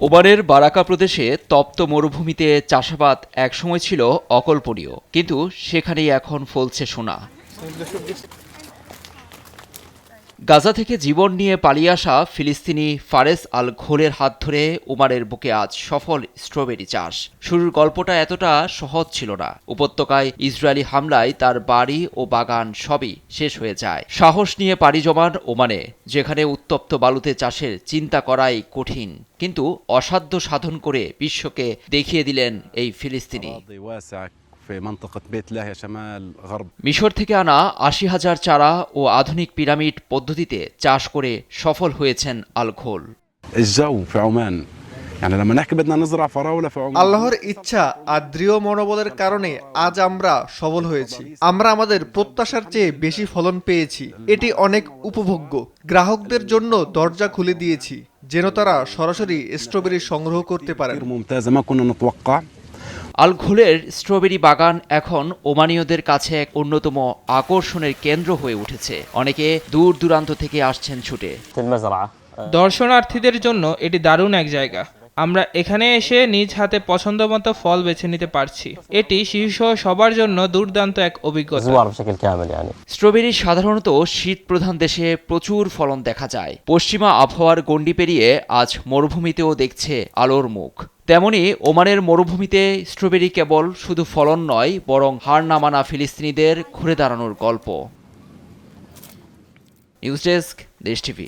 ওমানের বারাকা প্রদেশে তপ্ত মরুভূমিতে চাষাবাদ একসময় ছিল অকল্পনীয়, কিন্তু সেখানেই এখন ফলছে সোনা। গাজা থেকে জীবন নিয়ে পালিয়ে আসা ফিলিস্তিনি ফারেস আল ঘোলের হাত ধরে ওমানের বুকে আজ সফল স্ট্রবেরি চাষ। শুরুর গল্পটা এতটা সহজ ছিল না। উপত্যকায় ইসরায়েলি হামলায় তার বাড়ি ও বাগান সবই শেষ হয়ে যায়। সাহস নিয়ে পাড়ি জমান ওমানে, যেখানে উত্তপ্ত বালুতে চাষের চিন্তা করাই কঠিন, কিন্তু অসাধ্য সাধন করে বিশ্বকে দেখিয়ে দিলেন এই ফিলিস্তিনি। মিশর থেকে আনা ৮০,০০০ চারা ও আধুনিক পিরামিড পদ্ধতিতে চাষ করে সফল হয়েছেন আল ঘোল। আল্লাহর ইচ্ছা আর দৃঢ় মনোবলের কারণে আজ আমরা সফল হয়েছি। আমরা আমাদের প্রত্যাশার চেয়ে বেশি ফলন পেয়েছি। এটি অনেক উপভোগ্য। গ্রাহকদের জন্য দরজা খুলে দিয়েছি, যেন তারা সরাসরি স্ট্রবেরি সংগ্রহ করতে পারেন। আল ঘোলের স্ট্রবেরি বাগান এখন ওমানীয়দের কাছে এক অন্যতম আকর্ষণের কেন্দ্র হয়ে উঠেছে। অনেকে দূর দূরান্ত থেকে আসছেন ছুটে। দর্শনার্থীদের জন্য এটি দারুণ এক জায়গা। আমরা এখানে এসে নিজ হাতে পছন্দমতো ফল বেছে নিতে পারছি। এটি শিশুসহ সবার জন্য দুর্দান্ত এক অভিজ্ঞতা। স্ট্রবেরি সাধারণত শীত প্রধান দেশে প্রচুর ফলন দেখা যায়। পশ্চিমা আবহাওয়ার গণ্ডি পেরিয়ে আজ মরুভূমিতেও দেখছে আলোর মুখ। তেমনি ওমানের মরুভূমিতে স্ট্রবেরি কেবল শুধু ফলন নয়, বরং হার না মানা ফিলিস্তিনিদের ঘুরে দাঁড়ানোর গল্প। নিউজ ডেস্ক, দেশ টিভি।